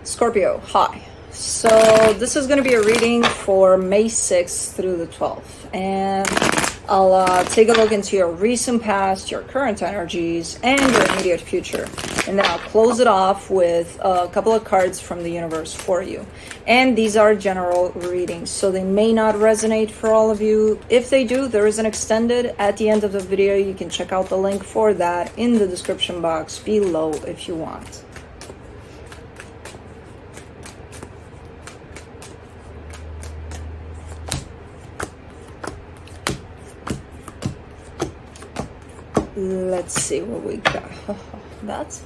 Scorpio, hi. So this is going to be a reading for May 6th through the 12th. And I'll take a look into your recent past, your current energies, and your immediate future. And then I'll close it off with a couple of cards from the universe for you. And these are general readings, so they may not resonate for all of you. If they do, there is an extended at the end of the video. You can check out the link for that in the description box below if you want. Let's see what we got. That's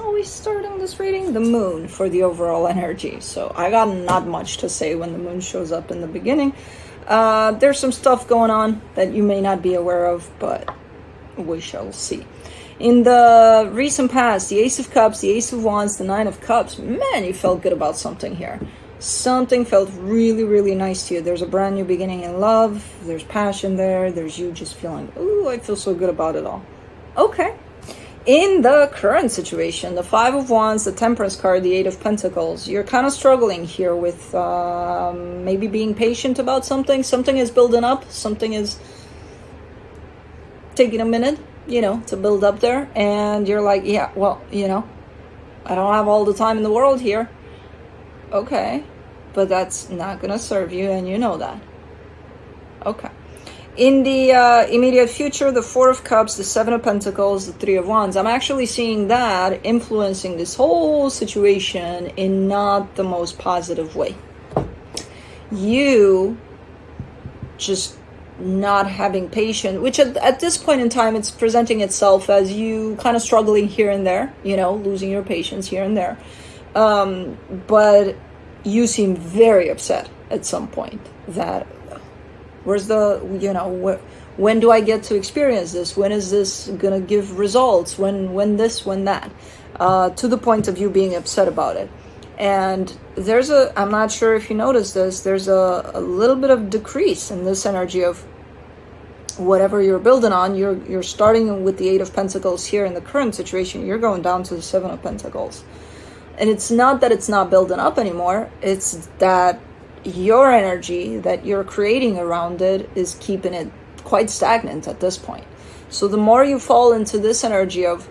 always starting this reading. The moon for the overall energy. So I got not much to say when the moon shows up in the beginning. There's some stuff going on that you may not be aware of, but we shall see. In the recent past, the Ace of Cups, the Ace of Wands, the Nine of Cups. Man, you felt good about something here. Something felt really, really nice to you. There's a brand new beginning in love. There's passion there. There's you just feeling, ooh, I feel so good about it all. Okay. In the current situation, the Five of Wands, the Temperance card, the Eight of Pentacles, you're kind of struggling here with maybe being patient about something. Something is building up. Something is taking a minute, to build up there. And you're like, yeah, well, I don't have all the time in the world here. Okay. But that's not going to serve you, and you know that. Okay. In the immediate future, the Four of Cups, the Seven of Pentacles, the Three of Wands. I'm actually seeing that influencing this whole situation in not the most positive way. You just not having patience, which at this point in time, it's presenting itself as you kind of struggling here and there, losing your patience here and there. But you seem very upset at some point that where's the, when do I get to experience this? When is this going to give results? When this, when that? To the point of you being upset about it. And I'm not sure if you noticed this, there's a little bit of decrease in this energy of whatever you're building on. You're starting with the Eight of Pentacles here in the current situation. You're going down to the Seven of Pentacles. And it's not that it's not building up anymore. It's that your energy that you're creating around it is keeping it quite stagnant at this point. So the more you fall into this energy of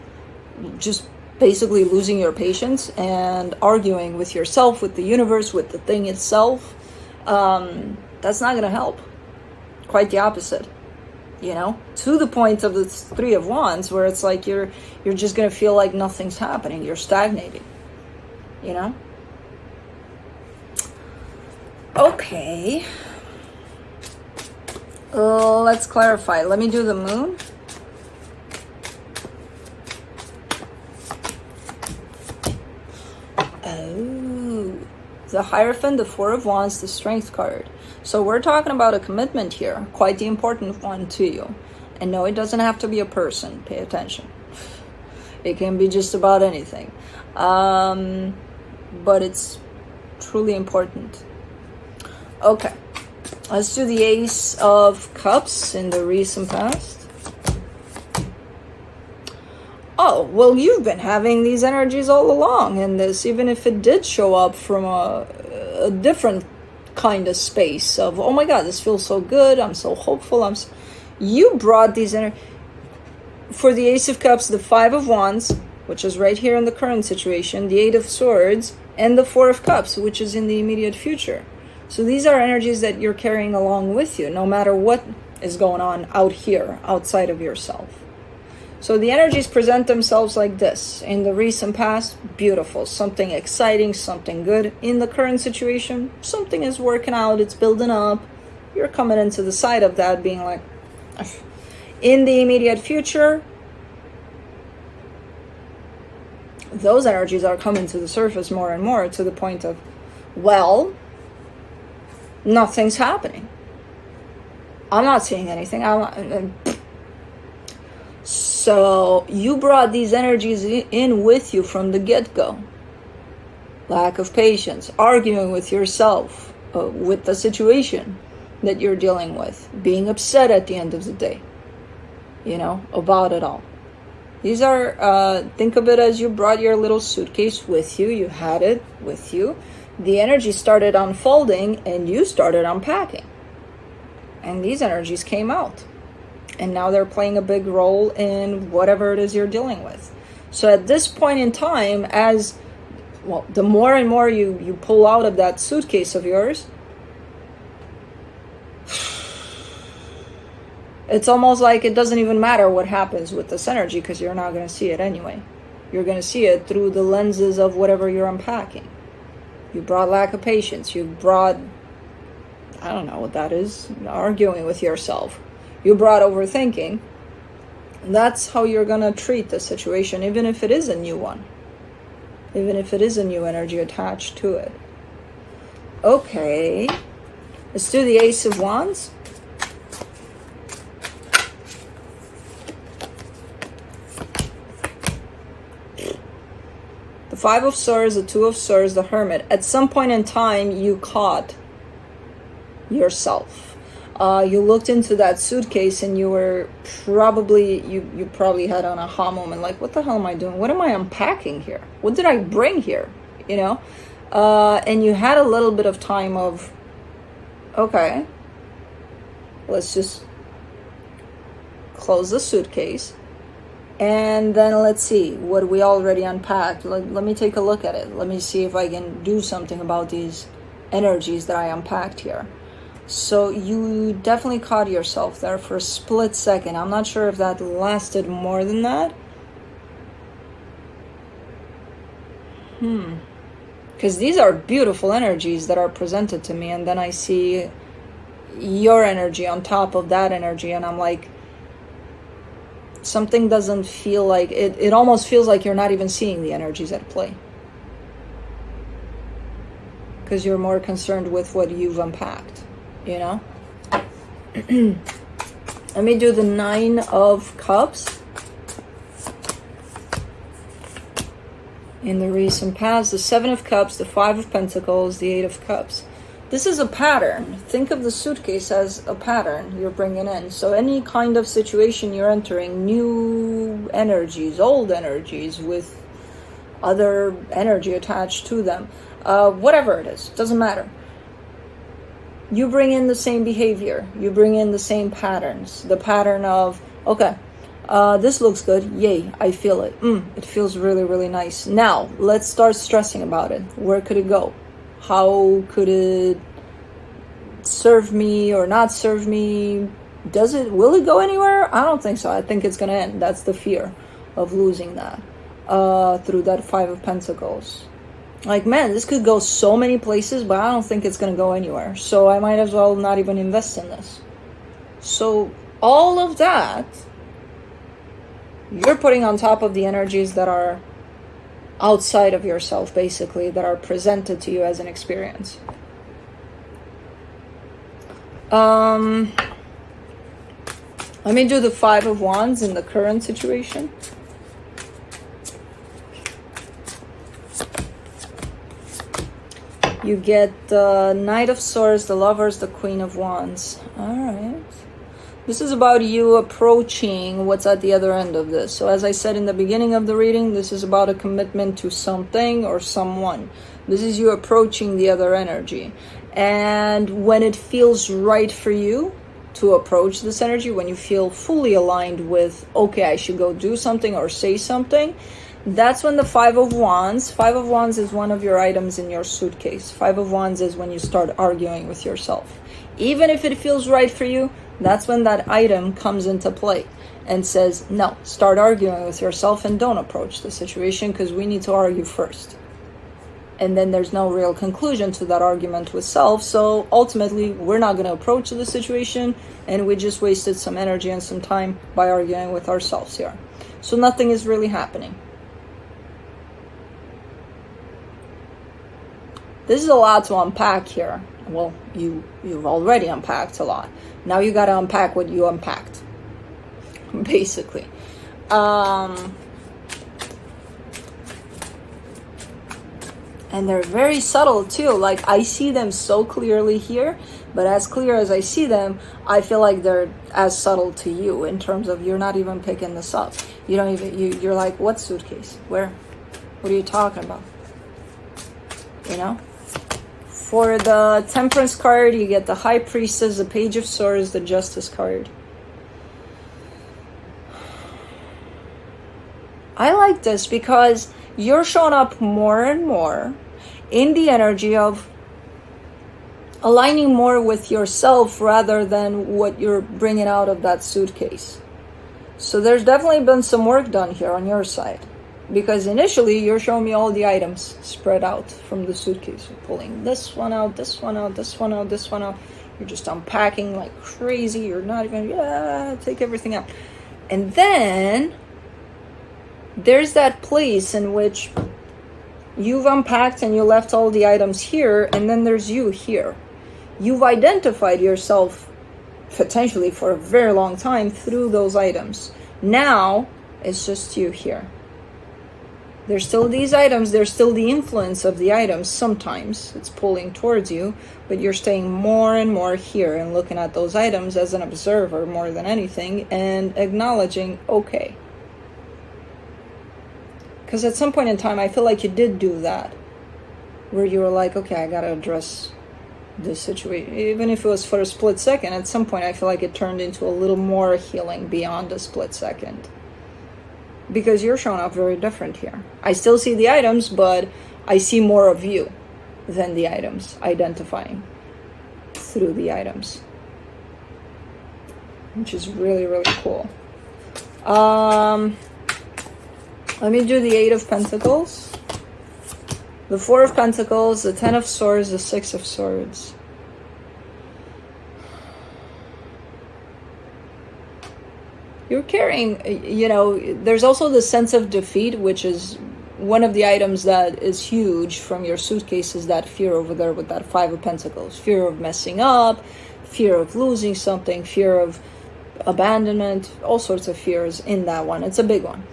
just basically losing your patience and arguing with yourself, with the universe, with the thing itself, that's not going to help. Quite the opposite. To the point of the Three of Wands, where it's like you're just going to feel like nothing's happening. You're stagnating. Okay. Let's clarify. Let me do the moon. Oh. The Hierophant, the Four of Wands, the Strength card. So we're talking about a commitment here. Quite the important one to you. And no, it doesn't have to be a person. Pay attention. It can be just about anything. But it's truly important. Okay, let's do the Ace of Cups in the recent past. Oh, well, you've been having these energies all along, and this, even if it did show up from a different kind of space of, oh my God, this feels so good, I'm so hopeful, you brought these energies. For the Ace of Cups, the Five of Wands, which is right here in the current situation, the Eight of Swords, and the Four of Cups, which is in the immediate future. So these are energies that you're carrying along with you, no matter what is going on out here, outside of yourself. So the energies present themselves like this. In the recent past, beautiful, something exciting, something good. In the current situation, something is working out, it's building up. You're coming into the side of that being like, ugh. In the immediate future, those energies are coming to the surface more and more, to the point of, well, nothing's happening. I'm not seeing anything. So you brought these energies in with you from the get-go. Lack of patience, arguing with yourself, with the situation that you're dealing with, being upset at the end of the day, about it all. These are, think of it as you brought your little suitcase with you. You had it with you. The energy started unfolding and you started unpacking. And these energies came out. And now they're playing a big role in whatever it is you're dealing with. So at this point in time, as well, the more and more you pull out of that suitcase of yours, it's almost like it doesn't even matter what happens with this energy, because you're not going to see it anyway. You're going to see it through the lenses of whatever you're unpacking. You brought lack of patience. You brought, I don't know what that is, arguing with yourself. You brought overthinking. That's how you're going to treat the situation, even if it is a new one. Even if it is a new energy attached to it. Okay. Let's do the Ace of Wands. The Five of Swords, the Two of Swords, the Hermit. At some point in time, you caught yourself. You looked into that suitcase and you were probably, you probably had an aha moment, like, what the hell am I doing? What am I unpacking here? What did I bring here? You know? And you had a little bit of time of, okay, let's just close the suitcase. And then let's see what we already unpacked. Let me take a look at it. Let me see if I can do something about these energies that I unpacked here. So you definitely caught yourself there for a split second. I'm not sure if that lasted more than that. Because these are beautiful energies that are presented to me. And then I see your energy on top of that energy. And I'm like, something doesn't feel like it. It almost feels like you're not even seeing the energies at play, because you're more concerned with what you've unpacked, you know. Let me do the Nine of Cups. In the recent past, the Seven of Cups, the Five of Pentacles, the Eight of Cups. This is a pattern. Think of the suitcase as a pattern you're bringing in. So any kind of situation you're entering, new energies, old energies with other energy attached to them, whatever it is, doesn't matter. You bring in the same behavior. You bring in the same patterns. The pattern of, okay, this looks good. Yay, I feel it. It feels really, really nice. Now, let's start stressing about it. Where could it go? How could it serve me or not serve me? Will it go anywhere? I don't think so. I think it's going to end. That's the fear of losing that through that Five of Pentacles. Like, man, this could go so many places, but I don't think it's going to go anywhere. So I might as well not even invest in this. So all of that, you're putting on top of the energies that are outside of yourself, basically, that are presented to you as an experience. Let me do the Five of Wands in the current situation. You get the Knight of Swords, the Lovers, the Queen of Wands. All right. This is about you approaching what's at the other end of this. So as I said in the beginning of the reading, this is about a commitment to something or someone. This is you approaching the other energy. And when it feels right for you to approach this energy, when you feel fully aligned with, okay, I should go do something or say something, that's when the Five of Wands is one of your items in your suitcase. Five of Wands is when you start arguing with yourself. Even if it feels right for you, that's when that item comes into play and says, no, start arguing with yourself and don't approach the situation, because we need to argue first. And then there's no real conclusion to that argument with self. So ultimately, we're not going to approach the situation, and we just wasted some energy and some time by arguing with ourselves here. So nothing is really happening. This is a lot to unpack here. Well, you've already unpacked a lot. Now you got to unpack what you unpacked, basically. And they're very subtle too. Like, I see them so clearly here, but as clear as I see them, I feel like they're as subtle to you in terms of you're not even picking this up. You don't even, you're like, what suitcase? Where? What are you talking about? You know? For the Temperance card, you get the High Priestess, the Page of Swords, the Justice card. I like this because you're showing up more and more in the energy of aligning more with yourself rather than what you're bringing out of that suitcase. So there's definitely been some work done here on your side, because initially you're showing me all the items spread out from the suitcase. You're pulling this one out, this one out, this one out, this one out. You're just unpacking like crazy. You're not even, take everything out. And then there's that place in which you've unpacked and you left all the items here, and then there's you here. You've identified yourself potentially for a very long time through those items. Now it's just you here. There's still these items, there's still the influence of the items. Sometimes it's pulling towards you, but you're staying more and more here and looking at those items as an observer more than anything, and acknowledging, okay. Because at some point in time, I feel like you did do that, where you were like, okay, I gotta address this situation. Even if it was for a split second, at some point I feel like it turned into a little more healing beyond a split second. Because you're showing up very different here. I still see the items, but I see more of you than the items, identifying through the items. Which is really, really cool. Let me do the 8 of Pentacles, the 4 of Pentacles, the 10 of Swords, the 6 of Swords. You're carrying, there's also the sense of defeat, which is one of the items that is huge from your suitcase, is that fear over there with that 5 of Pentacles. Fear of messing up, fear of losing something, fear of abandonment, all sorts of fears in that one. It's a big one.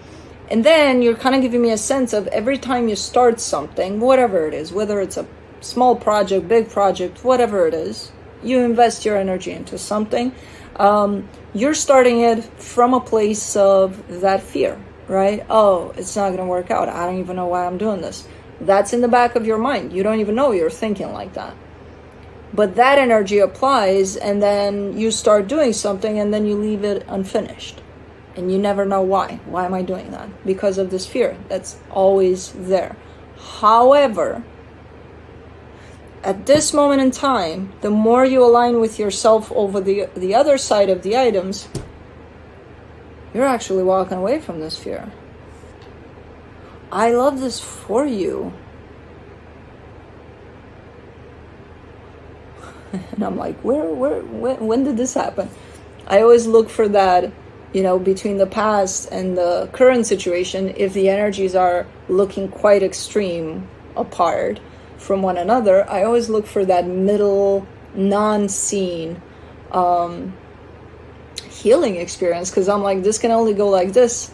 And then you're kind of giving me a sense of every time you start something, whatever it is, whether it's a small project, big project, whatever it is, you invest your energy into something. You're starting it from a place of that fear, right? Oh, it's not going to work out. I don't even know why I'm doing this. That's in the back of your mind. You don't even know you're thinking like that. But that energy applies, and then you start doing something, and then you leave it unfinished. And you never know why. Why am I doing that? Because of this fear that's always there. However, at this moment in time, the more you align with yourself over the other side of the items, you're actually walking away from this fear. I love this for you. And I'm like, when did this happen? I always look for that, between the past and the current situation. If the energies are looking quite extreme apart from one another, I always look for that middle, non-seen healing experience, because I'm like, this can only go like this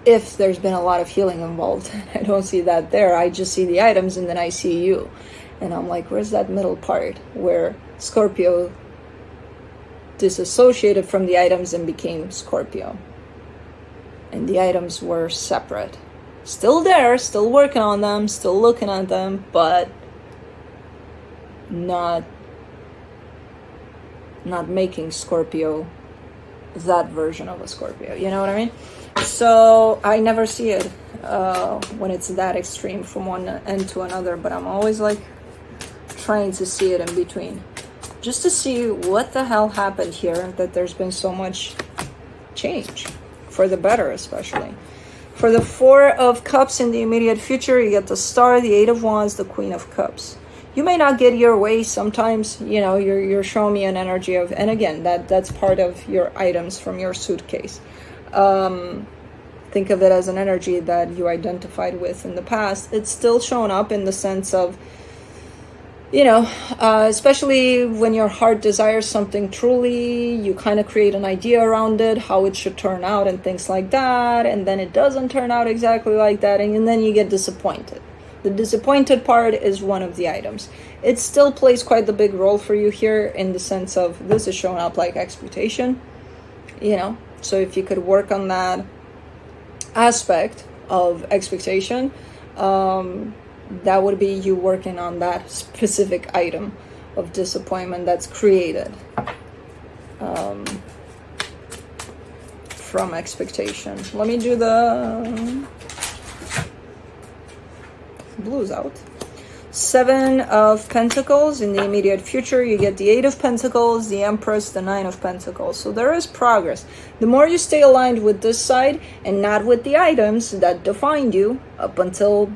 if there's been a lot of healing involved. I don't see that there. I just see the items, and then I see you. And I'm like, where's that middle part where Scorpio disassociated from the items and became Scorpio? And the items were separate. Still there, still working on them, still looking at them, but not making Scorpio that version of a Scorpio. You know what I mean? So I never see it when it's that extreme from one end to another, but I'm always like trying to see it in between, just to see what the hell happened here, that there's been so much change for the better. Especially for the 4 of Cups in the immediate future, you get the Star, the 8 of Wands, the Queen of Cups. You may not get your way sometimes. You're showing me an energy of, and again, that's part of your items from your suitcase. Think of it as an energy that you identified with in the past. It's still showing up in the sense of, especially when your heart desires something truly, you kind of create an idea around it, how it should turn out and things like that. And then it doesn't turn out exactly like that. And then you get disappointed. The disappointed part is one of the items. It still plays quite the big role for you here, in the sense of this is showing up like expectation, So if you could work on that, aspect of expectation, that would be you working on that specific item of disappointment that's created from expectation. Let me do the blues out. 7 of Pentacles. In the immediate future, you get the 8 of Pentacles, the Empress, the 9 of Pentacles. So there is progress. The more you stay aligned with this side and not with the items that defined you up until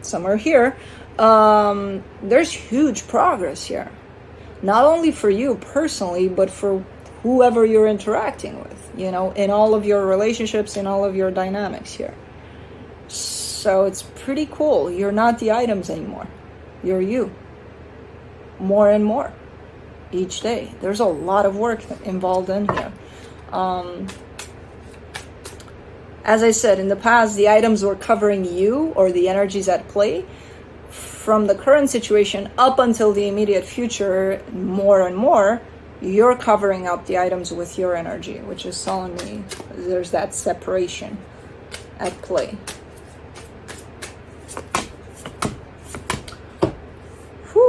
somewhere here, there's huge progress here. Not only for you personally, but for whoever you're interacting with, you know, in all of your relationships, in all of your dynamics here. So it's pretty cool. You're not the items anymore. You're you. More and more each day. There's a lot of work involved in here. As I said, in the past, the items were covering you or the energies at play. From the current situation up until the immediate future, more and more, you're covering up the items with your energy, which is telling me there's that separation at play.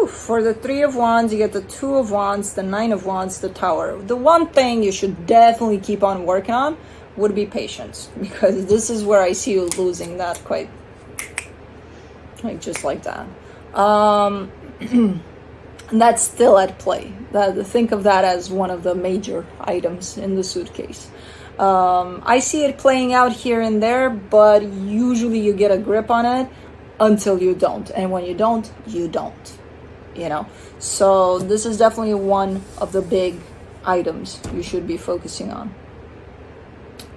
For the 3 of Wands, you get the 2 of Wands, the 9 of Wands, the Tower. The one thing you should definitely keep on working on would be patience, because this is where I see you losing that quite, like, just like that. That's still at play. Think of that as one of the major items in the suitcase. I see it playing out here and there, but usually you get a grip on it until you don't. And when you don't, you don't. You know, so this is definitely one of the big items you should be focusing on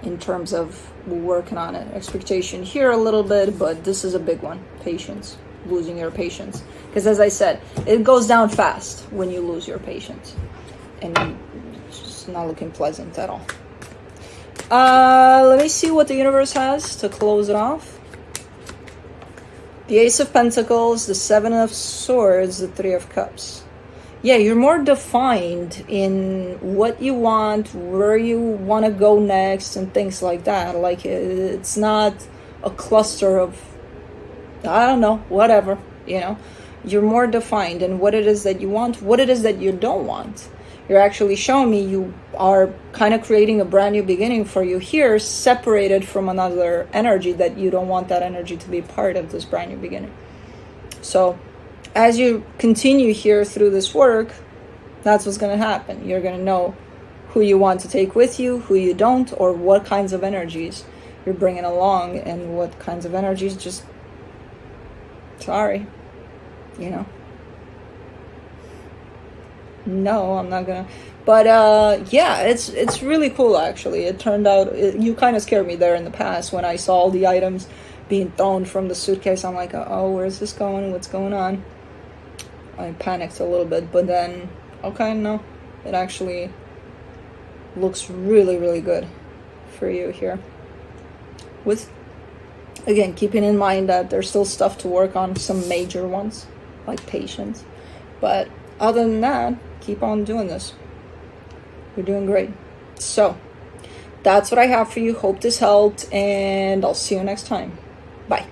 in terms of working on it. Expectation here a little bit, but this is a big one. Patience, losing your patience, because as I said, it goes down fast when you lose your patience, and it's just not looking pleasant at all. Let me see what the universe has to close it off. The Ace of Pentacles, the 7 of Swords, the 3 of Cups. Yeah, you're more defined in what you want, where you want to go next, and things like that. Like, it's not a cluster of, I don't know, whatever, you know. You're more defined in what it is that you want, what it is that you don't want. You're actually showing me you are kind of creating a brand new beginning for you here, separated from another energy that you don't want that energy to be part of this brand new beginning. So as you continue here through this work, that's what's going to happen. You're going to know who you want to take with you, who you don't, or what kinds of energies you're bringing along, and what kinds of energies just, sorry, you know. No, I'm not gonna. But yeah, it's really cool, actually. It turned out, you kind of scared me there in the past when I saw all the items being thrown from the suitcase. I'm like, oh, where's this going? What's going on? I panicked a little bit, but then, okay, no. It actually looks really, really good for you here. With, again, keeping in mind that there's still stuff to work on, some major ones, like patience. But other than that, keep on doing this. You're doing great. So that's what I have for you. Hope this helped, and I'll see you next time. Bye.